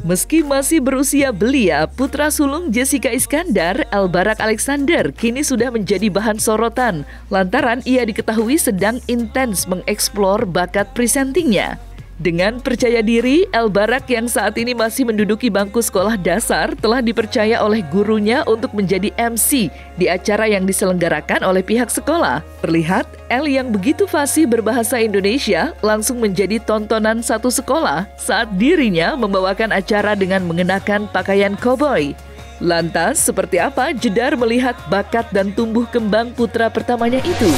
Meski masih berusia belia, putra sulung Jessica Iskandar, Elbarak Alexander, kini sudah menjadi bahan sorotan lantaran ia diketahui sedang intens mengeksplor bakat presentingnya. Dengan percaya diri, Elbarak yang saat ini masih menduduki bangku sekolah dasar telah dipercaya oleh gurunya untuk menjadi MC di acara yang diselenggarakan oleh pihak sekolah. Terlihat, El yang begitu fasih berbahasa Indonesia langsung menjadi tontonan satu sekolah saat dirinya membawakan acara dengan mengenakan pakaian koboi. Lantas, seperti apa Jedar melihat bakat dan tumbuh kembang putra pertamanya itu?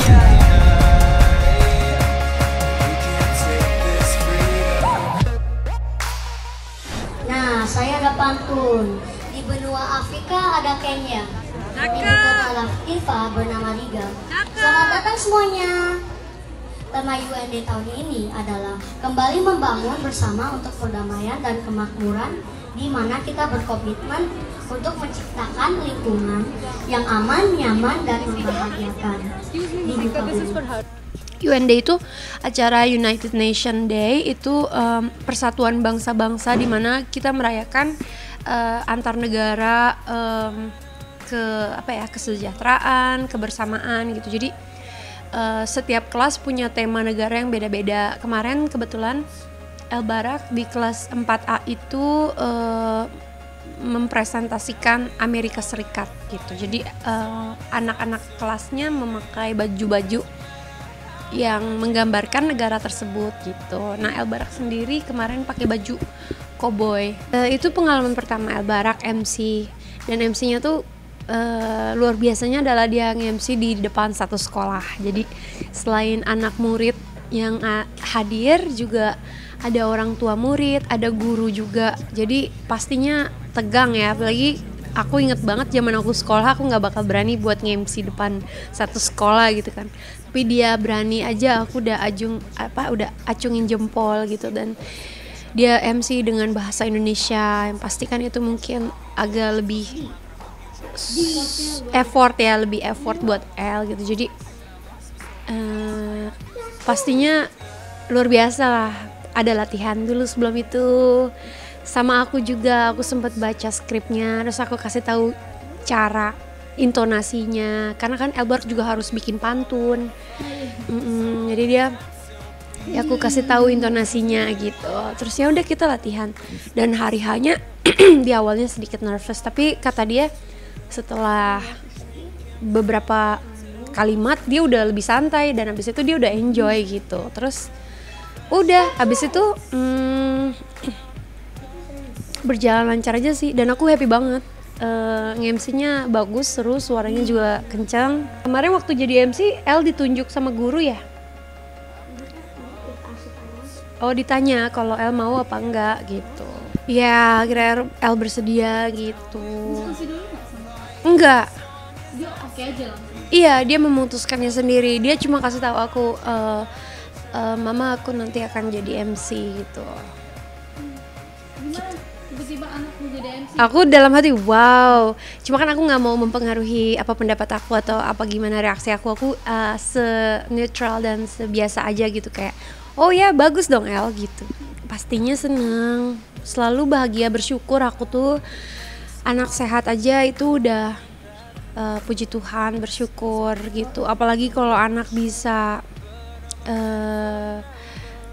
Saya ada pantun. Di benua Afrika ada Kenya. Ibu kota Latifah bernama Riga. Selamat datang semuanya. Tema UND tahun ini adalah kembali membangun bersama untuk perdamaian dan kemakmuran, di mana kita berkomitmen untuk menciptakan lingkungan yang aman, nyaman, dan membahagiakan di muka bumi. UND itu acara United Nation Day, itu persatuan bangsa-bangsa di mana kita merayakan antar negara kesejahteraan, kebersamaan gitu. Jadi setiap kelas punya tema negara yang beda-beda. Kemarin kebetulan Elbarak di kelas 4A itu mempresentasikan Amerika Serikat gitu. Jadi anak-anak kelasnya memakai baju-baju yang menggambarkan negara tersebut gitu. Nah, Elbarak sendiri kemarin pakai baju koboi. Itu pengalaman pertama Elbarak MC, dan MC-nya tuh luar biasanya adalah dia nge-MC di depan satu sekolah. Jadi selain anak murid yang hadir, juga ada orang tua murid, ada guru juga. Jadi pastinya tegang ya, apalagi aku inget banget zaman aku sekolah, aku nggak bakal berani buat nge-MC depan satu sekolah gitu kan. Tapi dia berani aja, aku udah acungin jempol gitu. Dan dia MC dengan bahasa Indonesia, yang pasti kan itu mungkin agak lebih lebih effort buat El gitu. Jadi pastinya luar biasa lah. Ada latihan dulu sebelum itu. Sama aku juga, aku sempat baca skripnya, terus aku kasih tahu cara intonasinya, karena kan Elbarak juga harus bikin pantun. Jadi aku kasih tahu intonasinya gitu. Terus ya udah kita latihan. Dan hari hanya di awalnya sedikit nervous, tapi kata dia setelah beberapa kalimat dia udah lebih santai, dan habis itu dia udah enjoy gitu. Terus udah habis itu berjalan lancar aja sih, dan aku happy banget. Nge-MC-nya bagus, seru, suaranya juga kencang. Kemarin waktu jadi MC, El ditunjuk sama guru ya? Oh, ditanya kalau El mau apa enggak gitu. Ya, kira El bersedia gitu. Enggak. Dia oke aja langsung. Iya, dia memutuskannya sendiri. Dia cuma kasih tahu aku, Mama, aku nanti akan jadi MC gitu. Tiba-tiba anakmu jadi MC. Aku dalam hati wow, cuma kan aku nggak mau mempengaruhi apa pendapat aku atau apa gimana reaksi aku. Aku se-neutral dan sebiasa aja gitu, kayak oh ya bagus dong El gitu. Pastinya seneng, selalu bahagia, bersyukur. Aku tuh anak sehat aja itu udah puji Tuhan, bersyukur gitu. Apalagi kalau anak bisa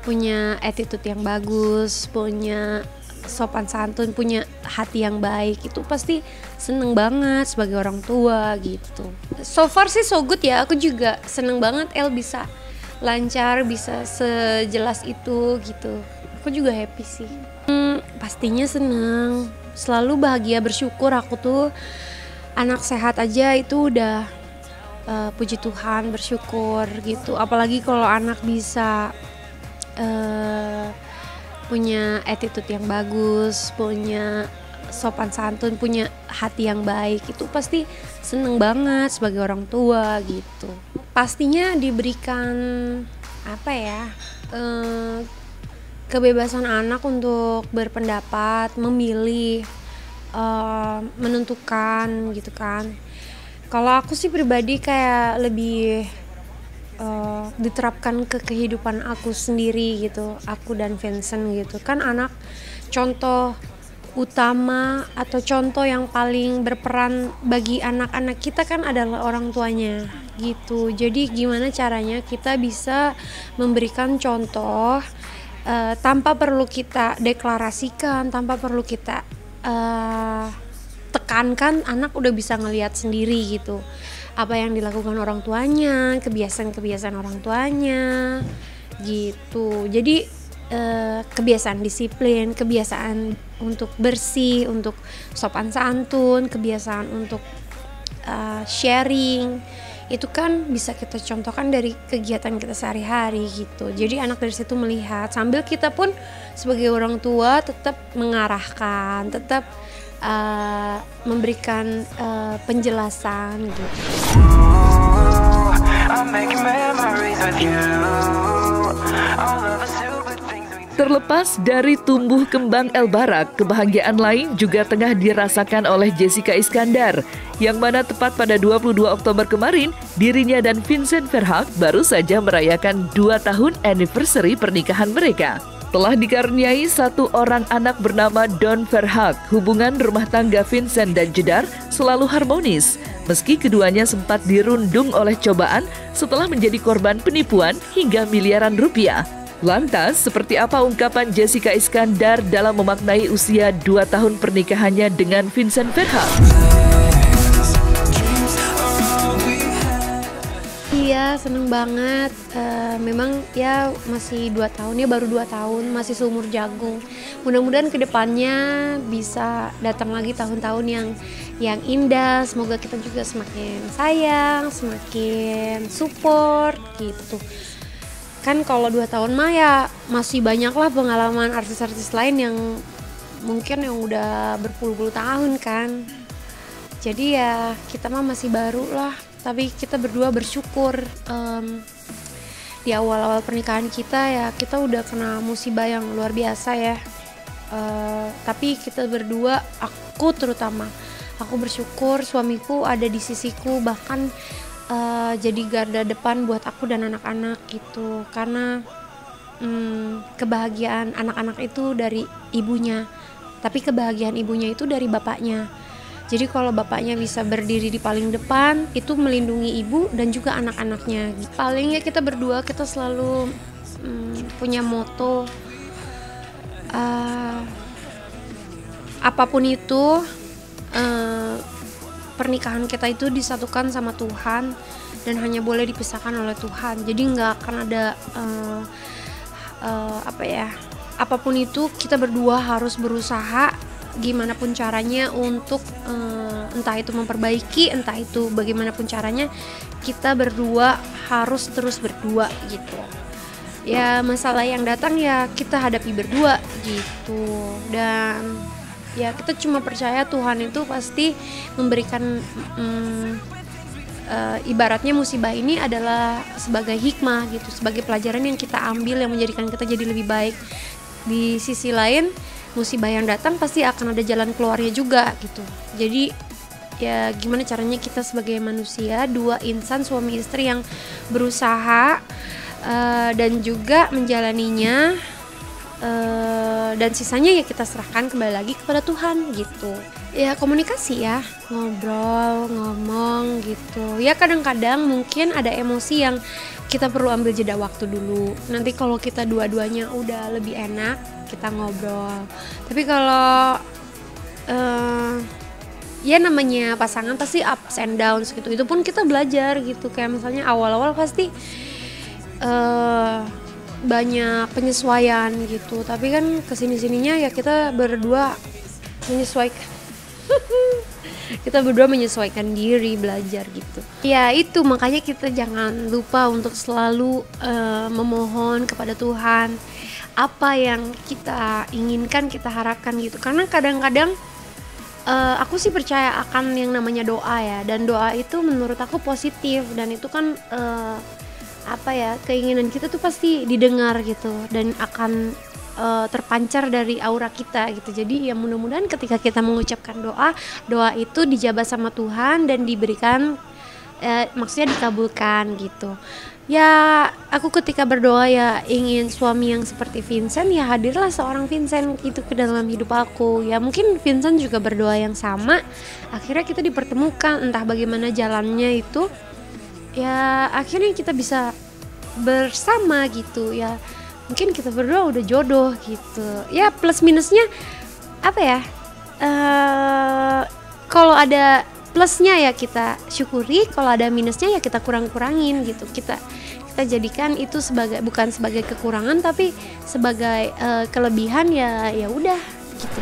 punya attitude yang bagus, punya sopan santun, punya hati yang baik, itu pasti seneng banget sebagai orang tua gitu. So far sih so good ya, aku juga seneng banget El bisa lancar, bisa sejelas itu gitu. Aku juga happy sih. Pastinya seneng, selalu bahagia, bersyukur. Aku tuh anak sehat aja itu udah puji Tuhan, bersyukur gitu. Apalagi kalau anak bisa punya attitude yang bagus, punya sopan santun, punya hati yang baik, itu pasti seneng banget sebagai orang tua gitu. Pastinya diberikan kebebasan anak untuk berpendapat, memilih, menentukan gitu kan. Kalau aku sih pribadi kayak lebih diterapkan ke kehidupan aku sendiri gitu, aku dan Vincent gitu kan. Anak contoh utama atau contoh yang paling berperan bagi anak-anak kita kan adalah orang tuanya gitu. Jadi gimana caranya kita bisa memberikan contoh tanpa perlu kita deklarasikan, tanpa perlu kita tekankan, anak udah bisa ngelihat sendiri gitu apa yang dilakukan orang tuanya, kebiasaan-kebiasaan orang tuanya gitu. Jadi kebiasaan disiplin, kebiasaan untuk bersih, untuk sopan santun, kebiasaan untuk sharing, itu kan bisa kita contohkan dari kegiatan kita sehari-hari gitu. Jadi anak dari situ melihat, sambil kita pun sebagai orang tua tetap mengarahkan, tetap memberikan penjelasan gitu. Terlepas dari tumbuh kembang El Barak, kebahagiaan lain juga tengah dirasakan oleh Jessica Iskandar, yang mana tepat pada 22 Oktober kemarin, dirinya dan Vincent Verhaeghe baru saja merayakan 2 tahun anniversary pernikahan mereka. Telah dikaruniai 1 orang anak bernama Don Verhaeghe, hubungan rumah tangga Vincent dan Jedar selalu harmonis, meski keduanya sempat dirundung oleh cobaan setelah menjadi korban penipuan hingga miliaran rupiah. Lantas, seperti apa ungkapan Jessica Iskandar dalam memaknai usia 2 tahun pernikahannya dengan Vincent Verhaeghe? Iya, seneng banget. Memang ya masih 2 tahun, ya baru 2 tahun, masih seumur jagung. Mudah-mudahan kedepannya bisa datang lagi tahun-tahun yang indah. Semoga kita juga semakin sayang, semakin support gitu. Kan kalau 2 tahun mah ya masih banyak lah pengalaman artis-artis lain yang mungkin yang udah berpuluh-puluh tahun kan. Jadi ya kita mah masih baru lah, tapi kita berdua bersyukur di awal-awal pernikahan kita ya kita udah kena musibah yang luar biasa ya. Tapi kita berdua, aku terutama, aku bersyukur suamiku ada di sisiku, bahkan jadi garda depan buat aku dan anak-anak gitu, karena kebahagiaan anak-anak itu dari ibunya, tapi kebahagiaan ibunya itu dari bapaknya. Jadi kalau bapaknya bisa berdiri di paling depan, itu melindungi ibu dan juga anak-anaknya. Paling ya kita berdua, kita selalu punya moto, apapun itu, pernikahan kita itu disatukan sama Tuhan dan hanya boleh dipisahkan oleh Tuhan. Jadi nggak akan ada apapun itu kita berdua harus berusaha gimana pun caranya untuk entah itu memperbaiki, entah itu bagaimanapun caranya, kita berdua harus terus berdua gitu. Ya masalah yang datang ya kita hadapi berdua gitu, dan ya kita cuma percaya Tuhan itu pasti memberikan ibaratnya musibah ini adalah sebagai hikmah gitu, sebagai pelajaran yang kita ambil yang menjadikan kita jadi lebih baik. Di sisi lain musibah yang datang pasti akan ada jalan keluarnya juga gitu. Jadi ya gimana caranya kita sebagai manusia, 2 insan suami istri yang berusaha dan juga menjalaninya, dan sisanya ya kita serahkan kembali lagi kepada Tuhan gitu. Ya komunikasi ya, ngobrol, ngomong gitu. Ya kadang-kadang mungkin ada emosi yang kita perlu ambil jeda waktu dulu. Nanti kalau kita dua-duanya udah lebih enak, kita ngobrol. Tapi kalau ya namanya pasangan pasti ups and downs gitu. Itu pun kita belajar gitu. Kayak misalnya awal-awal pasti banyak penyesuaian gitu. Tapi kan kesini-sininya ya kita berdua menyesuaikan. Kita berdua menyesuaikan diri, belajar gitu. Ya itu makanya kita jangan lupa untuk selalu memohon kepada Tuhan apa yang kita inginkan, kita harapkan gitu. Karena kadang-kadang aku sih percaya akan yang namanya doa ya, dan doa itu menurut aku positif, dan itu kan keinginan kita tuh pasti didengar gitu dan akan terpancar dari aura kita gitu. Jadi ya mudah-mudahan ketika kita mengucapkan doa itu dijabah sama Tuhan dan diberikan maksudnya dikabulkan gitu. Ya aku ketika berdoa ya ingin suami yang seperti Vincent, ya hadirlah seorang Vincent gitu ke dalam hidup aku. Ya mungkin Vincent juga berdoa yang sama, akhirnya kita dipertemukan, entah bagaimana jalannya itu. Ya akhirnya kita bisa bersama gitu ya. Mungkin kita berdua udah jodoh gitu. Ya plus minusnya apa ya, kalau ada plusnya ya kita syukuri, kalau ada minusnya ya kita kurangin gitu. Kita jadikan itu bukan sebagai kekurangan tapi sebagai kelebihan, ya udah gitu.